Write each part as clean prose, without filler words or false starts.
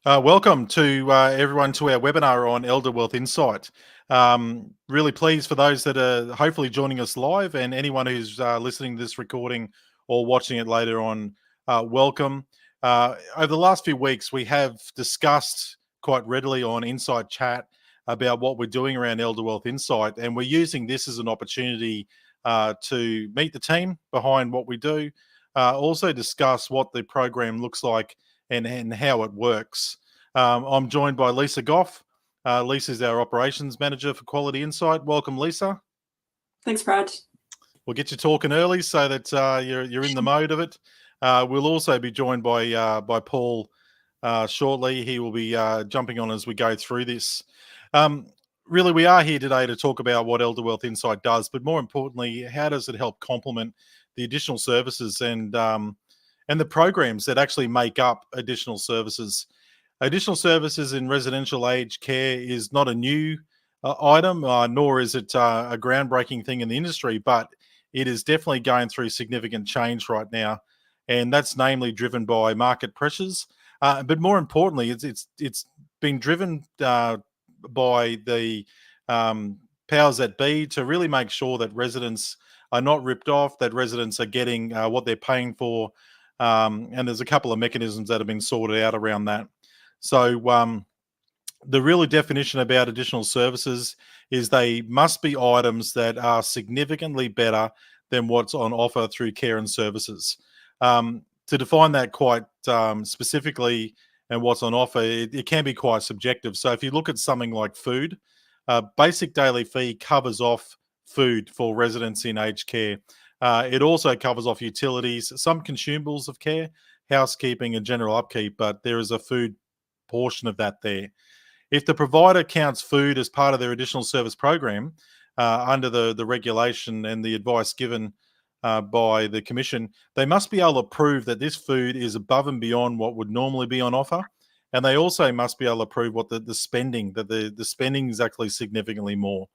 Welcome to everyone to our webinar on Elderwealth INSITE. Really pleased for those that are hopefully joining us live, and anyone who's listening to this recording or watching it later on, welcome. Over the last few weeks, we have discussed quite readily on Insight Chat about what we're doing around Elderwealth INSITE, and we're using this as an opportunity to meet the team behind what we do, also discuss what the program looks like and how it works. I'm joined by Lisa Goff. Lisa's our operations manager for Quality Insight. Welcome, Lisa. Thanks, Brad. We'll get you talking early so that you're in the mode of it. We'll also be joined by Paul shortly. He will be jumping on as we go through this. Really, we are here today to talk about what Elderwealth INSITE does, but more importantly, how does it help complement the additional services and the programs that actually make up additional services. Additional services in residential aged care is not a new item, nor is it a groundbreaking thing in the industry, but it is definitely going through significant change right now, and that's namely driven by market pressures. But more importantly, it's been driven by the powers that be to really make sure that residents are not ripped off, that residents are getting what they're paying for. And there's a couple of mechanisms that have been sorted out around that. So the real definition about additional services is they must be items that are significantly better than what's on offer through care and services. To define that quite specifically and what's on offer, it can be quite subjective. So if you look at something like food, basic daily fee covers off food for residents in aged care. It also covers off utilities, some consumables of care, housekeeping and general upkeep, but there is a food portion of that there. If the provider counts food as part of their additional service program under the regulation and the advice given by the Commission, they must be able to prove that this food is above and beyond what would normally be on offer. And they also must be able to prove what the spending, that the spending is actually significantly more.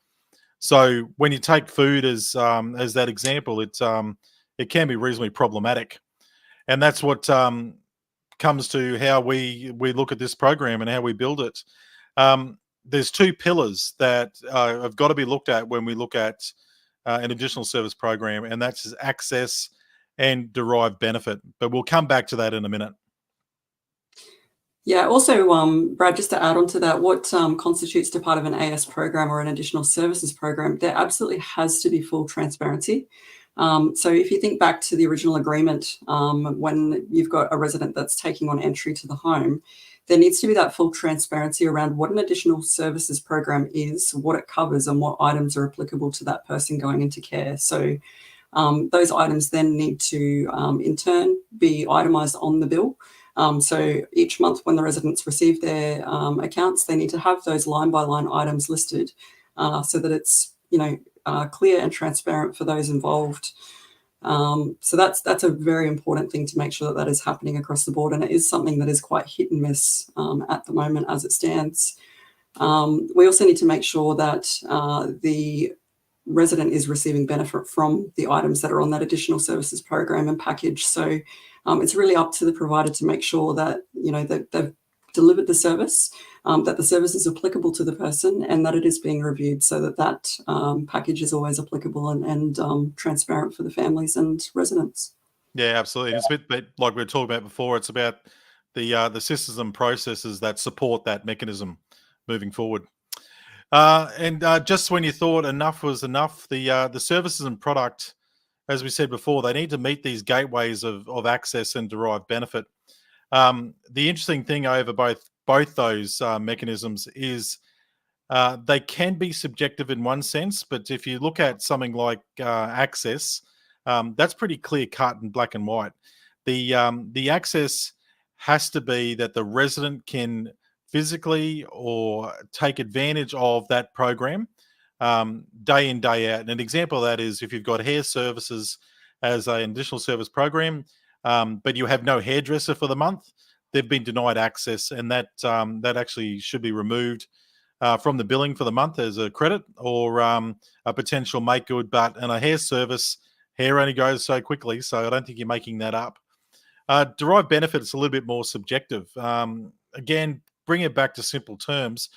So when you take food as that example, it can be reasonably problematic, and that's what comes to how we look at this program and how we build it. There's two pillars that have got to be looked at when we look at an additional service program, and that's access and derived benefit. But we'll come back to that in a minute. Yeah, also, Brad, just to add on to that, what constitutes to part of an AS program or an additional services program, there absolutely has to be full transparency. So if you think back to the original agreement, when you've got a resident that's taking on entry to the home, there needs to be that full transparency around what an additional services program is, what it covers, and what items are applicable to that person going into care. So those items then need to, in turn, be itemised on the bill. So each month when the residents receive their accounts, they need to have those line-by-line items listed so that it's, clear and transparent for those involved. So that's a very important thing to make sure that is happening across the board, and it is something that is quite hit and miss at the moment as it stands. We also need to make sure that the resident is receiving benefit from the items that are on that additional services program and package. So it's really up to the provider to make sure that that they've delivered the service, that the service is applicable to the person, and that it is being reviewed so that package is always applicable and transparent for the families and residents. Yeah, absolutely. It's a bit like we were talking about before. It's about the systems and processes that support that mechanism moving forward. And just when you thought enough was enough, the services and product, as we said before, they need to meet these gateways of access and derived benefit. The interesting thing over both those mechanisms is they can be subjective in one sense, but if you look at something like access, that's pretty clear cut and black and white. The access has to be that the resident can physically or take advantage of that program day in, day out. And an example of that is if you've got hair services as an additional service program, but you have no hairdresser for the month, they've been denied access, and that actually should be removed from the billing for the month as a credit or a potential make good. But in a hair service, hair only goes so quickly, so I don't think you're making that up. Derived benefit is a little bit more subjective. again, bring it back to simple terms.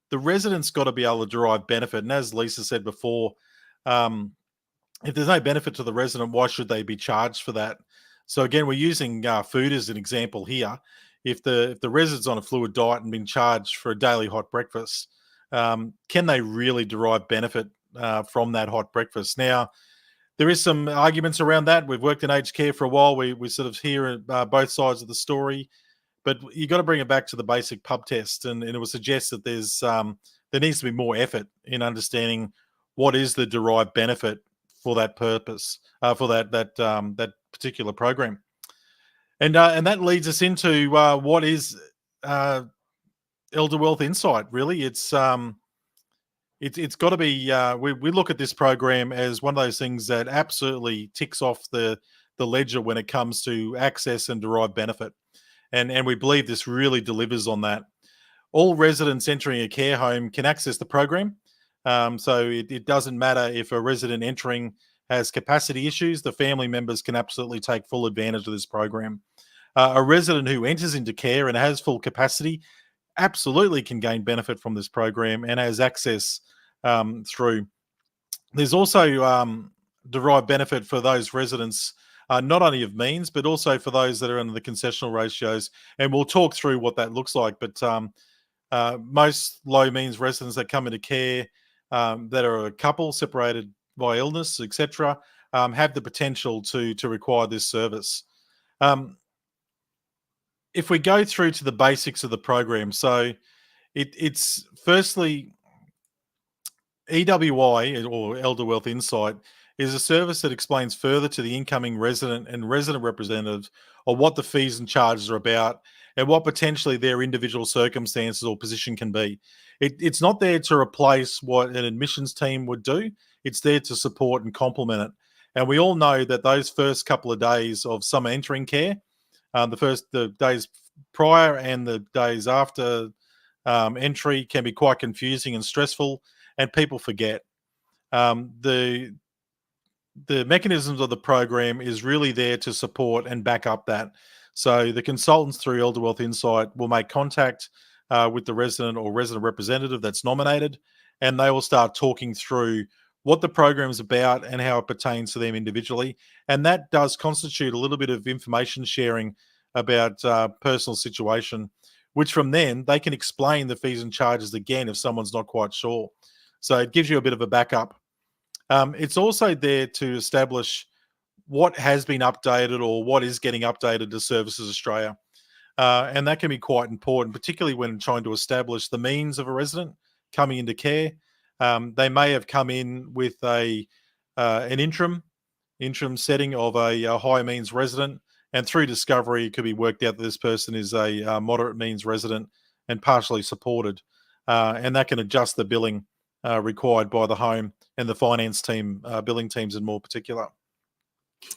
The resident's got to be able to derive benefit. And as Lisa said before, if there's no benefit to the resident, why should they be charged for that? So again, we're using food as an example here. If the resident's on a fluid diet and been charged for a daily hot breakfast, can they really derive benefit from that hot breakfast? Now, there is some arguments around that. We've worked in aged care for a while. We sort of hear both sides of the story, but you got to bring it back to the basic pub test, and it will suggest that there needs to be more effort in understanding what is the derived benefit for that purpose, for that particular program, and that leads us into what is Elderwealth INSITE. Really, it's got to be. We look at this program as one of those things that absolutely ticks off the ledger when it comes to access and derived benefit, and we believe this really delivers on that. All residents entering a care home can access the program. So it doesn't matter if a resident entering has capacity issues, the family members can absolutely take full advantage of this program. A resident who enters into care and has full capacity absolutely can gain benefit from this program and has access through. There's also derived benefit for those residents, not only of means, but also for those that are under the concessional ratios. And we'll talk through what that looks like. But most low means residents that come into care that are a couple separated by illness, etc., have the potential to require this service. If we go through to the basics of the program, so it's firstly EWI, or Elderwealth INSITE, is a service that explains further to the incoming resident and resident representatives of what the fees and charges are about and what potentially their individual circumstances or position can be. It's not there to replace what an admissions team would do. It's there to support and complement it. And we all know that those first couple of days of someone entering care, the days prior and the days after entry can be quite confusing and stressful, and people forget. The mechanisms of the program is really there to support and back up that. So the consultants through Elderwealth INSITE will make contact with the resident or resident representative that's nominated, and they will start talking through what the program is about and how it pertains to them individually. And that does constitute a little bit of information sharing about personal situation, which from then they can explain the fees and charges again if someone's not quite sure. So it gives you a bit of a backup. It's also there to establish what has been updated or what is getting updated to Services Australia. And that can be quite important, particularly when trying to establish the means of a resident coming into care. They may have come in with an interim setting of a high means resident, and through discovery, it could be worked out that this person is a moderate means resident and partially supported. And that can adjust the billing required by the home and the finance team, billing teams in more particular.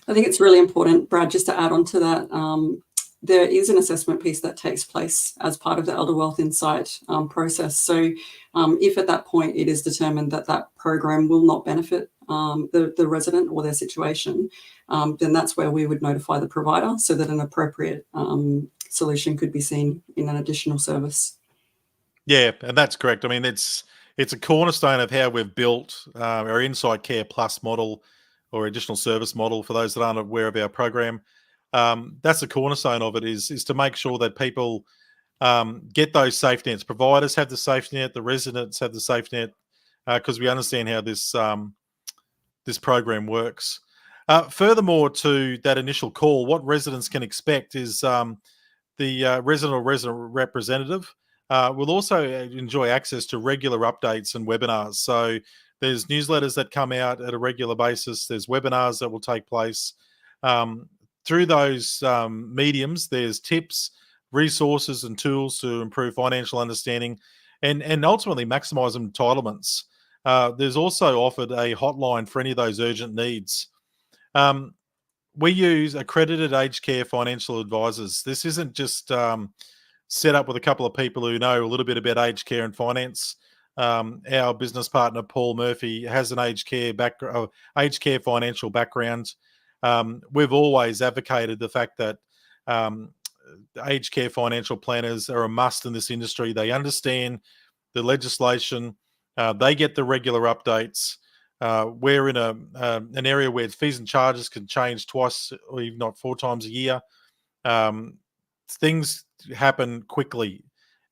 I think it's really important, Brad, just to add on to that, there is an assessment piece that takes place as part of the Elderwealth INSITE process. So if at that point it is determined that that program will not benefit the resident or their situation, then that's where we would notify the provider so that an appropriate solution could be seen in an additional service. Yeah, and that's correct. I mean, it's a cornerstone of how we've built our INSITE Care Plus model or additional service model. For those that aren't aware of our program, that's the cornerstone of it, is to make sure that people get those safety nets. Providers have the safety net, the residents have the safety net, because we understand how this program works. Furthermore, to that initial call, what residents can expect is the resident or resident representative will also enjoy access to regular updates and webinars. So there's newsletters that come out at a regular basis. There's webinars that will take place. Through those mediums, there's tips, resources, and tools to improve financial understanding and ultimately maximize entitlements. There's also offered a hotline for any of those urgent needs. We use accredited aged care financial advisors. This isn't just set up with a couple of people who know a little bit about aged care and finance. Our business partner, Paul Murphy, has an aged care financial background. We've always advocated the fact that aged care financial planners are a must in this industry. They understand the legislation. They get the regular updates. We're in an area where fees and charges can change twice or even not 4 times a year. Things happen quickly,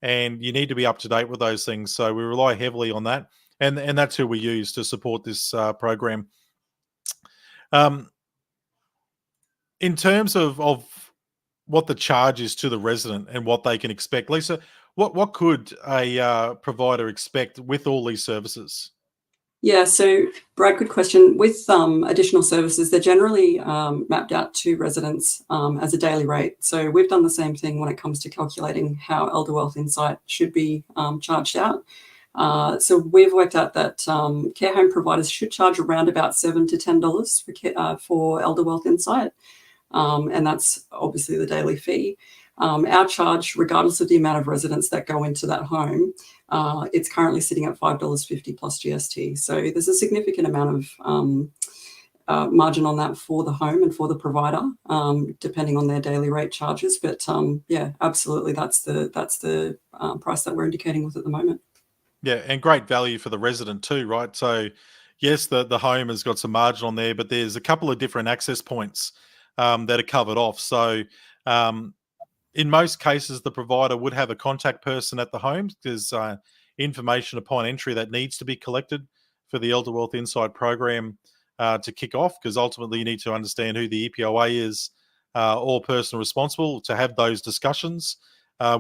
and you need to be up to date with those things. So we rely heavily on that, and that's who we use to support this program. In terms of what the charge is to the resident and what they can expect, Lisa, what could a provider expect with all these services? Yeah, so Brad, good question. With additional services, they're generally mapped out to residents as a daily rate. So we've done the same thing when it comes to calculating how Elderwealth INSITE should be charged out. So we've worked out that care home providers should charge around about $7 to $10 for Elderwealth INSITE, and that's obviously the daily fee. Our charge, regardless of the amount of residents that go into that home, it's currently sitting at $5.50 plus GST. So there's a significant amount of margin on that for the home and for the provider, depending on their daily rate charges. But yeah, absolutely, that's the price that we're indicating with at the moment. Yeah, and great value for the resident too, right? So yes, the home has got some margin on there, but there's a couple of different access points that are covered off. So in most cases, the provider would have a contact person at the home. There's information upon entry that needs to be collected for the Elderwealth INSITE program to kick off, because ultimately you need to understand who the EPOA is or person responsible to have those discussions.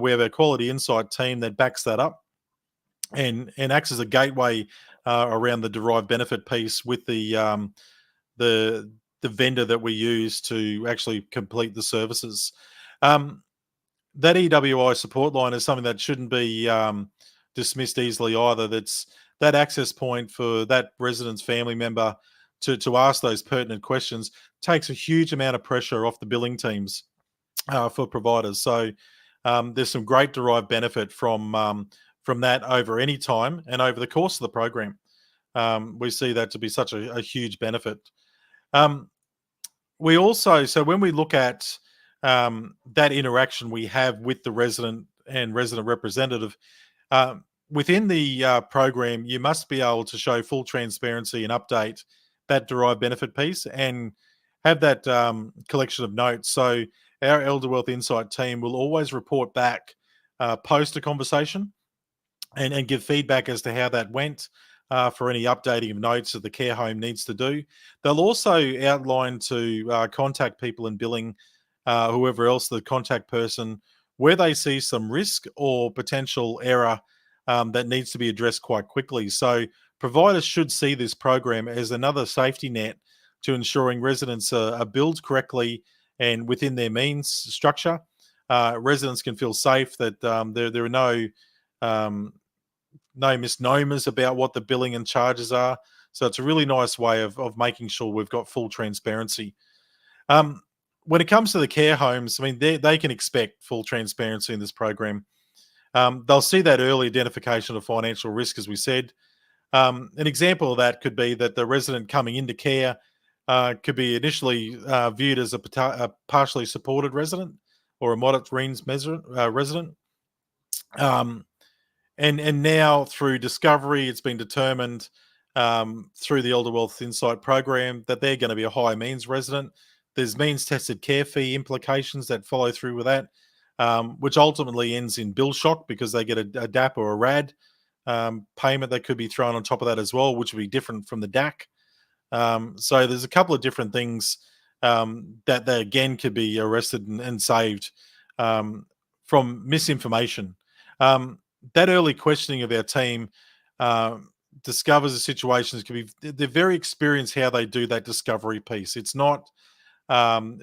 We have a quality insight team that backs that up and acts as a gateway around the derived benefit piece with the vendor that we use to actually complete the services. That EWI support line is something that shouldn't be dismissed easily either. That's that access point for that resident's family member to ask those pertinent questions takes a huge amount of pressure off the billing teams for providers. So there's some great derived benefit from that over any time and over the course of the program. We see that to be such a huge benefit. We also, so when we look at that interaction we have with the resident and resident representative, within the program, you must be able to show full transparency and update that derived benefit piece and have that collection of notes. So our Elderwealth INSITE team will always report back post a conversation and give feedback as to how that went for any updating of notes that the care home needs to do. They'll also outline to contact people in billing, whoever else the contact person, where they see some risk or potential error that needs to be addressed quite quickly. So providers should see this program as another safety net to ensuring residents are billed correctly and within their means structure. Residents can feel safe that there are no misnomers about what the billing and charges are. So it's a really nice way of making sure we've got full transparency. When it comes to the care homes, I mean, they can expect full transparency in this program. They'll see that early identification of financial risk, as we said. An example of that could be that the resident coming into care could be initially viewed as a partially supported resident or a moderate means resident. And now through discovery, it's been determined through the Elderwealth INSITE program that they're going to be a high means resident. There's means tested care fee implications that follow through with that, which ultimately ends in bill shock because they get a DAP or a RAD payment that could be thrown on top of that as well, which would be different from the DAC. So there's a couple of different things that they again could be arrested and saved from misinformation. That early questioning of our team discovers the situations they're very experienced how they do that discovery piece. It's not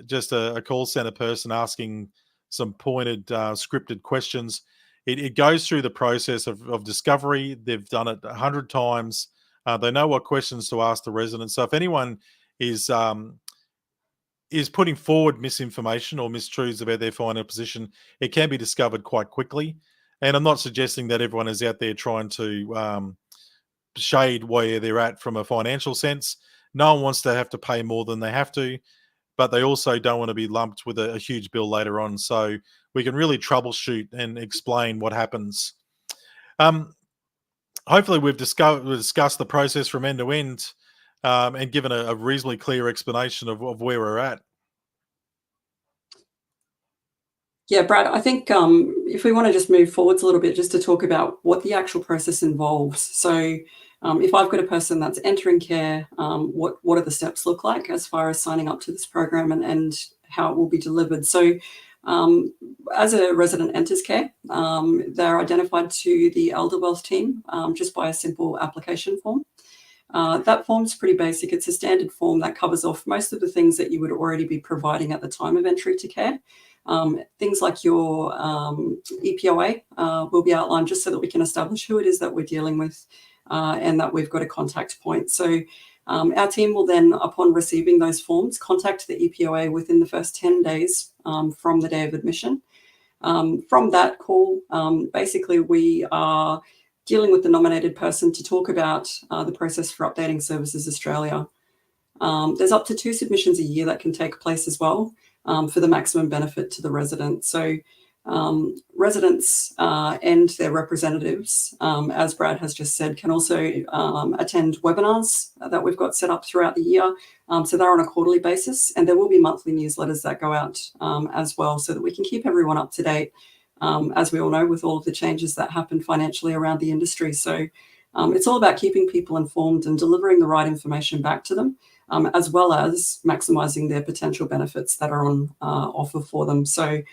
just a call center person asking some pointed scripted questions. It goes through the process of discovery. They've done it 100 times. They know what questions to ask the residents. So if anyone is putting forward misinformation or mistruths about their financial position, it can be discovered quite quickly. And I'm not suggesting that everyone is out there trying to shade where they're at from a financial sense. No one wants to have to pay more than they have to. but they also don't want to be lumped with a huge bill later on. So we can really troubleshoot and explain what happens. Hopefully we've discussed the process from end to end, and given a reasonably clear explanation of where we're at. Yeah, Brad, I think if we want to just move forwards a little bit, just to talk about what the actual process involves. So if I've got a person that's entering care, what do the steps look like as far as signing up to this program and how it will be delivered? So as a resident enters care, they're identified to the Elderwealth team just by a simple application form. That form's pretty basic. It's a standard form that covers off most of the things that you would already be providing at the time of entry to care. Things like your EPOA will be outlined just so that we can establish who it is that we're dealing with and that we've got a contact point. So our team will then, upon receiving those forms, contact the EPOA within the first 10 days from the day of admission. From that call, basically we are dealing with the nominated person to talk about the process for updating Services Australia. There's up to 2 submissions a year that can take place as well for the maximum benefit to the resident. So residents and their representatives, as Brad has just said, can also attend webinars that we've got set up throughout the year. So they're on a quarterly basis, and there will be monthly newsletters that go out as well, so that we can keep everyone up to date, as we all know, with all of the changes that happen financially around the industry. So it's all about keeping people informed and delivering the right information back to them, as well as maximising their potential benefits that are on offer for them. So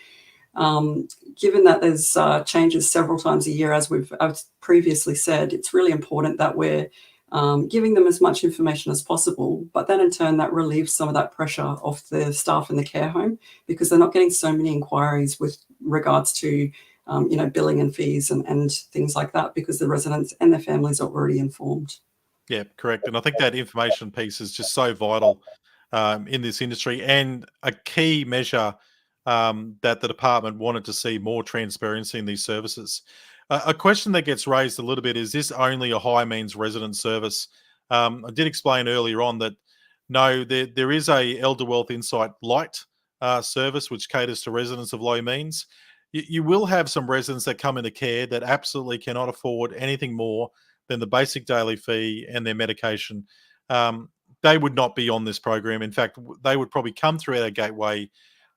given that there's changes several times a year, as I've previously said, it's really important that we're giving them as much information as possible, but then in turn that relieves some of that pressure off the staff in the care home, because they're not getting so many inquiries with regards to billing and fees and things like that, because the residents and their families are already informed. Yeah, correct. And I think that information piece is just so vital in this industry, and a key measure that the department wanted to see more transparency in these services. A question that gets raised a little bit is this only a high means resident service? I did explain earlier on that no, there is a Elderwealth INSITE Lite service which caters to residents of low means. You will have some residents that come into care that absolutely cannot afford anything more than the basic daily fee and their medication. They would not be on this program. In fact, they would probably come through our gateway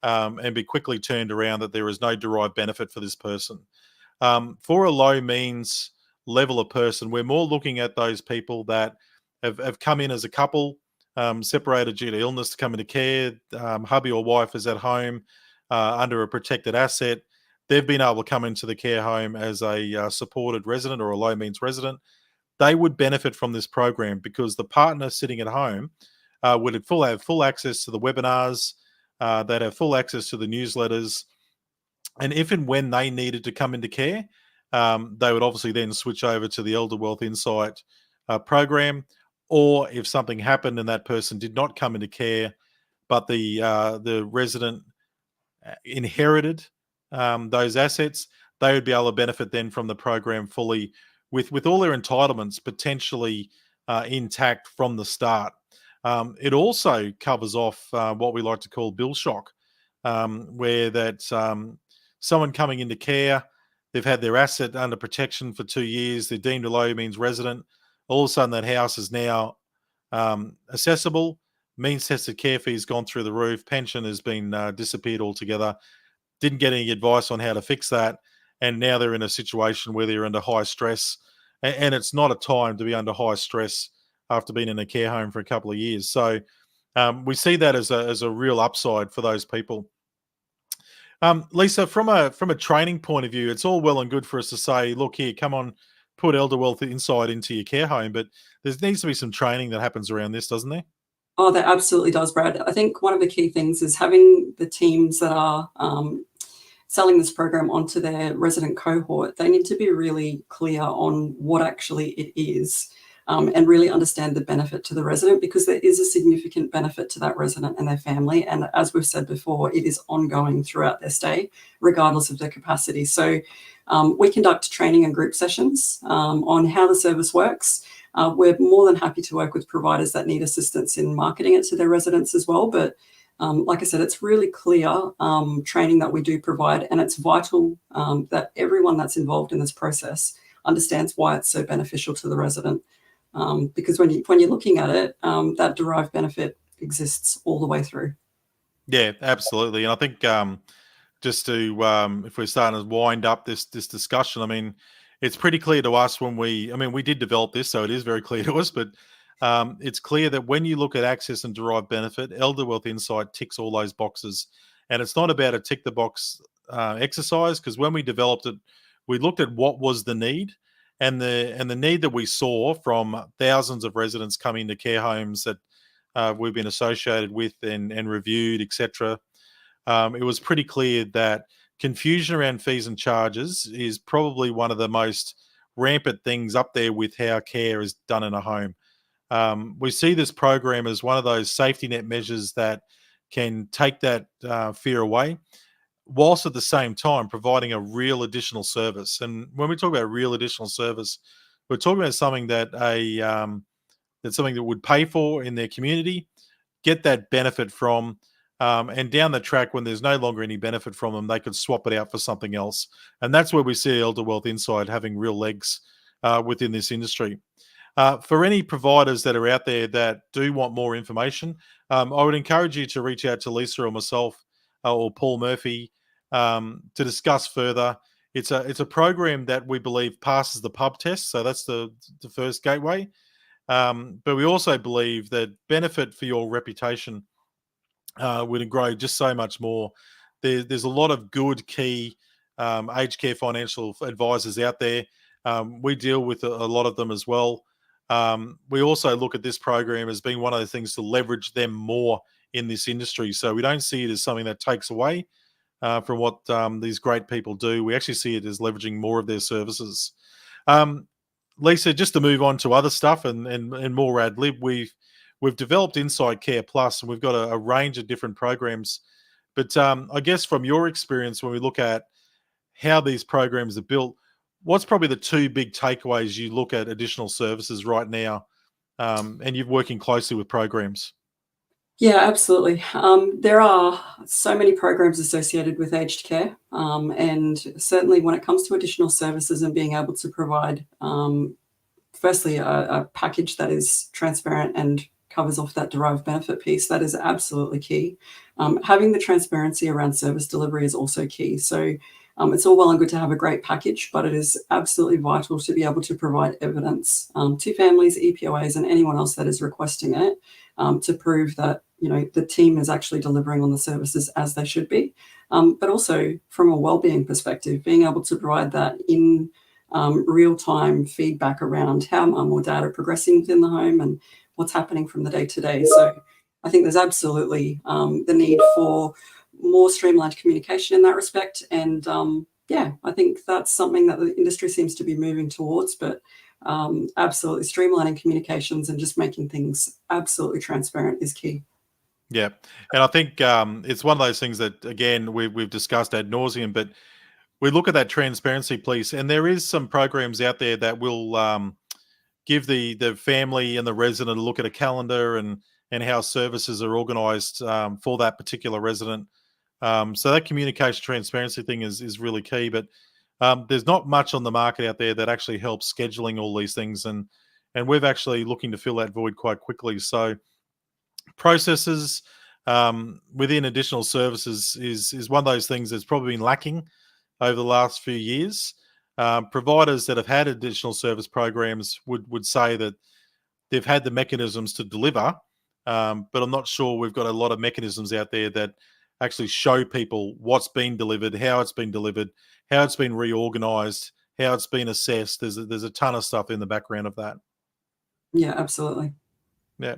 and be quickly turned around that there is no derived benefit for this person. For a low means level of person, we're more looking at those people that have come in as a couple, separated due to illness to come into care. Hubby or wife is at home under a protected asset. They've been able to come into the care home as a supported resident or a low means resident. They would benefit from this program because the partner sitting at home would have full access to the webinars, they'd have full access to the newsletters, and if and when they needed to come into care, they would obviously then switch over to the Elderwealth INSITE program. Or if something happened and that person did not come into care, but the resident inherited those assets, they would be able to benefit then from the program fully, with all their entitlements potentially intact from the start. It also covers off what we like to call bill shock, where that someone coming into care, they've had their asset under protection for 2 years, they're deemed a low means resident, all of a sudden that house is now accessible, means tested care fees gone through the roof, pension has been disappeared altogether, didn't get any advice on how to fix that, and now they're in a situation where they're under high stress, and it's not a time to be under high stress after being in a care home for a couple of years. So we see that as a real upside for those people. Lisa, from a training point of view, it's all well and good for us to say, look here, come on, put Elderwealth INSITE into your care home, but there needs to be some training that happens around this, doesn't there? Oh, that absolutely does, Brad. I think one of the key things is having the teams that are selling this program onto their resident cohort. They need to be really clear on what actually it is, and really understand the benefit to the resident, because there is a significant benefit to that resident and their family. And as we've said before, it is ongoing throughout their stay, regardless of their capacity. So we conduct training and group sessions on how the service works. We're more than happy to work with providers that need assistance in marketing it to their residents as well. But Like I said, it's really clear training that we do provide, and it's vital that everyone that's involved in this process understands why it's so beneficial to the resident. Because when you're looking at it, that derived benefit exists all the way through. Yeah, absolutely. And I think just to if we're starting to wind up this discussion, I mean, it's pretty clear to us we did develop this, so it is very clear to us, but it's clear that when you look at access and derived benefit, Elderwealth INSITE ticks all those boxes. And it's not about a tick the box exercise, because when we developed it, we looked at what was the need, and the need that we saw from thousands of residents coming to care homes that we've been associated with and reviewed, etc. It was pretty clear that confusion around fees and charges is probably one of the most rampant things up there with how care is done in a home. We see this program as one of those safety net measures that can take that fear away, whilst at the same time providing a real additional service. And when we talk about real additional service, we're talking about something that that's something that would pay for in their community, get that benefit from, and down the track, when there's no longer any benefit from them, they could swap it out for something else. And that's where we see Elderwealth INSITE having real legs within this industry. For any providers that are out there that do want more information, I would encourage you to reach out to Lisa or myself or Paul Murphy to discuss further. It's a program that we believe passes the pub test, so that's the first gateway. But we also believe that benefit for your reputation would grow just so much more. There's a lot of good key aged care financial advisors out there. We deal with a lot of them as well. We also look at this program as being one of the things to leverage them more in this industry. So we don't see it as something that takes away from what these great people do. We actually see it as leveraging more of their services. Lisa, just to move on to other stuff and more ad lib, we've developed Inside Care Plus, and we've got a range of different programs. But I guess from your experience, when we look at how these programs are built, what's probably the two big takeaways you look at additional services right now, and you're working closely with programs? Yeah, absolutely. There are so many programs associated with aged care, and certainly when it comes to additional services and being able to provide, firstly, a package that is transparent and covers off that derived benefit piece, that is absolutely key. Having the transparency around service delivery is also key. So it's all well and good to have a great package, but it is absolutely vital to be able to provide evidence to families, EPOAs, and anyone else that is requesting it to prove that the team is actually delivering on the services as they should be. But also from a wellbeing perspective, being able to provide that in real-time feedback around how mum or dad are progressing within the home and what's happening from the day to day. So I think there's absolutely the need for more streamlined communication in that respect. And yeah, I think that's something that the industry seems to be moving towards, but absolutely streamlining communications and just making things absolutely transparent is key. Yeah, and I think it's one of those things that, again, we've discussed ad nauseum, but we look at that transparency piece, and there is some programs out there that will give the family and the resident a look at a calendar and how services are organised for that particular resident. So that communication transparency thing is really key, but there's not much on the market out there that actually helps scheduling all these things, and we're actually looking to fill that void quite quickly. So processes within additional services is one of those things that's probably been lacking over the last few years. Providers that have had additional service programs would say that they've had the mechanisms to deliver, but I'm not sure we've got a lot of mechanisms out there that actually show people what's been delivered, how it's been delivered, how it's been reorganized, how it's been assessed. There's a ton of stuff in the background of that. Yeah, absolutely. Yeah.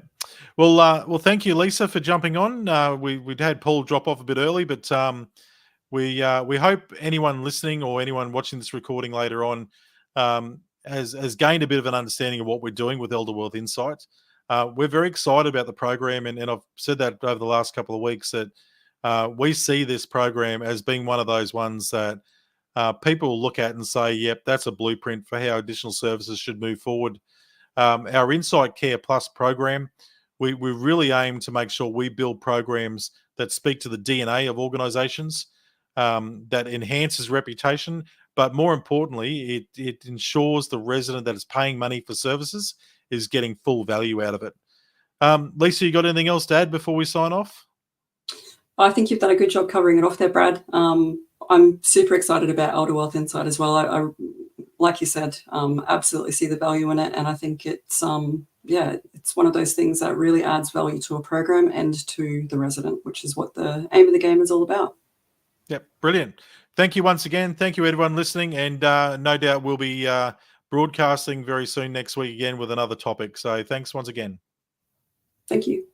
Well, thank you, Lisa, for jumping on. We'd had Paul drop off a bit early, but we hope anyone listening or anyone watching this recording later on has gained a bit of an understanding of what we're doing with Elderwealth INSITE. We're very excited about the program, and I've said that over the last couple of weeks that we see this program as being one of those ones that people look at and say, yep, that's a blueprint for how additional services should move forward. Our Inside Care Plus program, we really aim to make sure we build programs that speak to the DNA of organizations, that enhances reputation, but more importantly, it ensures the resident that is paying money for services is getting full value out of it. Lisa, you got anything else to add before we sign off? I think you've done a good job covering it off there, Brad. I'm super excited about Elderwealth INSITE as well. I like you said, absolutely see the value in it, and I think it's it's one of those things that really adds value to a program and to the resident, which is what the aim of the game is all about. Yep, brilliant. Thank you once again. Thank you, everyone listening, and no doubt we'll be broadcasting very soon next week again with another topic. So thanks once again. Thank you.